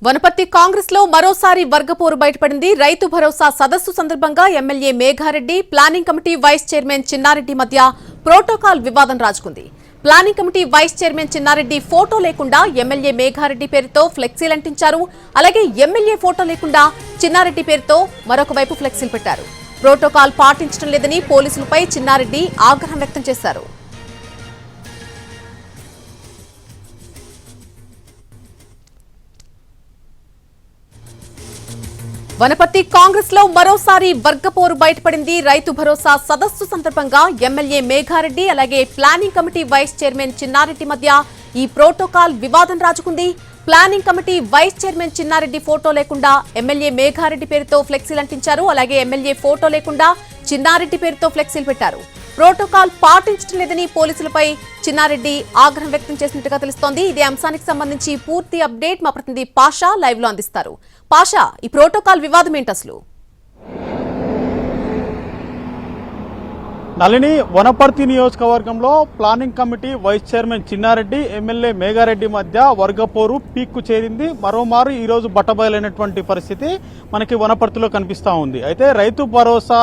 వనపర్తి కాంగ్రెస్ లో మరోసారి వర్గపోరు బయటపడింది. రైతు భరోసా సదస్సు సందర్భంగా MLA Megha Reddy, planning committee vice chairman Chinna Reddy మధ్య ప్రోటోకాల్ వివాదం రాజుకుంది. Planning committee vice chairman Chinna Reddy photo లేకుండా ఎమ్మెల్యే మేఘారెడ్డి పేరుతో ఫ్లెక్సీలు అంటించారు. అలాగే ఎమ్మెల్యే ఫోటో లేకుండా చిన్నారెడ్డి పేరుతో మరొక వైపు ఫ్లెక్సీలు పెట్టారు. ప్రోటోకాల్ పాటించడం లేదని పోలీసులపై చిన్నారెడ్డి ఆగ్రహం వ్యక్తం చేశారు. వనపర్తి కాంగ్రెస్ లో మరోసారి వర్గపోరు బయటపడింది. రైతు భరోసా సదస్సు సందర్భంగా ఎమ్మెల్యే మేఘారెడ్డి అలాగే planning committee vice chairman Chinna Reddy మధ్య ఈ ప్రోటోకాల్ వివాదం రాజుకుంది. Planning committee vice chairman Chinna Reddy photo లేకుండా ఎమ్మెల్యే మేఘారెడ్డి పేరుతో ఫ్లెక్సీలు అంటించారు. అలాగే ఎమ్మెల్యే ఫోటో లేకుండా చిన్నారెడ్డి పేరుతో ఫ్లెక్సీలు పెట్టారు. ప్రోటోకాల్ పాటించడం లేదని పోలీసులపై చిన్నారెడ్డి ఆగ్రహం వ్యక్తం చేసినట్టుగా తెలుస్తోంది. ఇదే అంశానికి సంబంధించి పూర్తి అప్డేట్ మా ప్రతినిధి పాషా లైవ్ లో అందిస్తారు. పాషా, ఈ ప్రోటోకాల్ వివాదం ఏంటి అసలు? నళిని, వనపర్తి నియోజకవర్గంలో planning committee vice chairman Chinna Reddy, MLA Megha Reddy మధ్య వర్గపోరు పీక్కు చేరింది. మరోమారు ఈ రోజు బట్టబయలైనటువంటి పరిస్థితి మనకి వనపర్తిలో కనిపిస్తా ఉంది. అయితే రైతు భరోసా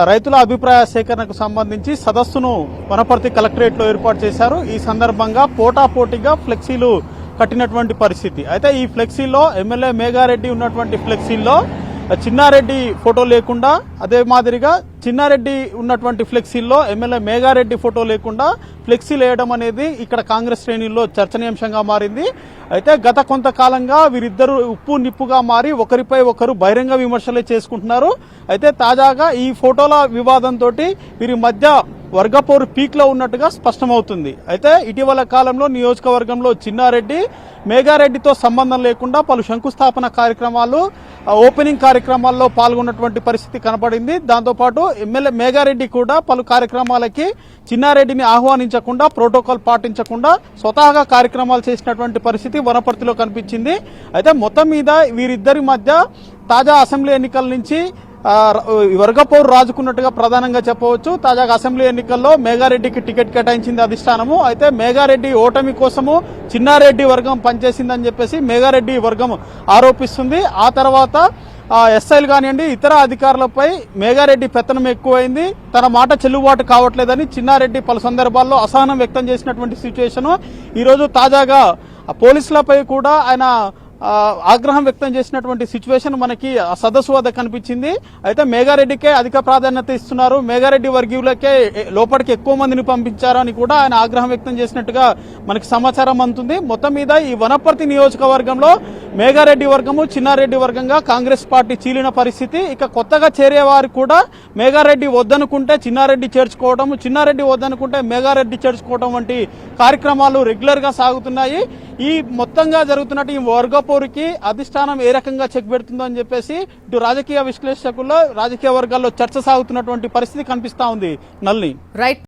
రైతుల అభిప్రాయ సేకరణకు సంబంధించి సదస్సును వనపర్తి కలెక్టరేట్ లో ఏర్పాటు చేశారు. ఈ సందర్భంగా పోటాపోటీగా ఫ్లెక్సీలు కట్టినటువంటి పరిస్థితి. అయితే ఈ ఫ్లెక్సీలో ఎమ్మెల్యే మేఘారెడ్డి ఉన్నటువంటి ఫ్లెక్సీల్లో చిన్నారెడ్డి ఫోటో లేకుండా, అదే మాదిరిగా చిన్నారెడ్డి ఉన్నటువంటి ఫ్లెక్సీల్లో ఎమ్మెల్యే మేఘారెడ్డి ఫోటో లేకుండా ఫ్లెక్సీలు వేయడం అనేది ఇక్కడ కాంగ్రెస్ శ్రేణుల్లో చర్చనీయాంశంగా మారింది. అయితే గత కొంతకాలంగా వీరిద్దరూ ఉప్పు నిప్పుగా మారి ఒకరిపై ఒకరు బహిరంగ విమర్శలే చేసుకుంటున్నారు. అయితే తాజాగా ఈ ఫోటోల వివాదంతో వీరి మధ్య వర్గపోరు పీక్ లో ఉన్నట్టుగా స్పష్టమవుతుంది. అయితే ఇటీవల కాలంలో నియోజకవర్గంలో చిన్నారెడ్డి మేఘారెడ్డితో సంబంధం లేకుండా పలు శంకుస్థాపన కార్యక్రమాలు, ఓపెనింగ్ కార్యక్రమాల్లో పాల్గొన్నటువంటి పరిస్థితి కనపడింది. దాంతోపాటు ఎమ్మెల్యే మేఘారెడ్డి కూడా పలు కార్యక్రమాలకి చిన్నారెడ్డిని ఆహ్వానించకుండా, ప్రోటోకాల్ పాటించకుండా స్వతహాగా కార్యక్రమాలు చేసినటువంటి పరిస్థితి వనపర్తిలో కనిపించింది. అయితే మొత్తం మీద వీరిద్దరి మధ్య తాజా అసెంబ్లీ ఎన్నికల నుంచి వర్గపోరు రాజుకున్నట్టుగా ప్రధానంగా చెప్పవచ్చు. తాజాగా అసెంబ్లీ ఎన్నికల్లో మేఘారెడ్డికి టికెట్ కేటాయించింది అధిష్టానము. అయితే మేఘారెడ్డి ఓటమి కోసము చిన్నారెడ్డి వర్గం పనిచేసిందని చెప్పేసి మేఘారెడ్డి వర్గం ఆరోపిస్తుంది. ఆ తర్వాత ఎస్ఐలు కానివ్వండి, ఇతర అధికారులపై మేఘారెడ్డి పెత్తనం ఎక్కువైంది, తన మాట చెల్లుబాటు కావట్లేదని చిన్నారెడ్డి పలు సందర్భాల్లో అసహనం వ్యక్తం చేసినటువంటి సిచ్యువేషన్ ఈరోజు తాజాగా పోలీసులపై కూడా ఆయన ఆగ్రహం వ్యక్తం చేసినటువంటి సిచ్యువేషన్ మనకి సదస్సు వద్ద కనిపించింది. అయితే మేఘారెడ్డికే అధిక ప్రాధాన్యత ఇస్తున్నారు, మేఘారెడ్డి వర్గీయులకే లోపలికి ఎక్కువ మందిని పంపించారని కూడా ఆయన ఆగ్రహం వ్యక్తం చేసినట్టుగా మనకి సమాచారం అందుతుంది. మొత్తం మీద ఈ వనపర్తి నియోజకవర్గంలో మేఘారెడ్డి వర్గము, చిన్నారెడ్డి వర్గంగా కాంగ్రెస్ పార్టీ చీలిన పరిస్థితి. ఇక కొత్తగా చేరేవారు కూడా మేఘారెడ్డి వద్దనుకుంటే చిన్నారెడ్డి చేర్చుకోవడం, చిన్నారెడ్డి వద్దనుకుంటే మేఘారెడ్డి చేర్చుకోవడం వంటి కార్యక్రమాలు రెగ్యులర్ గా సాగుతున్నాయి. ఈ మొత్తంగా జరుగుతున్నట్టు ఈ వర్గపోరుకి అధిష్టానం ఏ రకంగా చెక్ పెడుతుందో అని చెప్పేసి ఇటు రాజకీయ విశ్లేషకుల్లో, రాజకీయ వర్గాల్లో చర్చ సాగుతున్నటువంటి పరిస్థితి కనిపిస్తా ఉంది. నల్ని రైట్.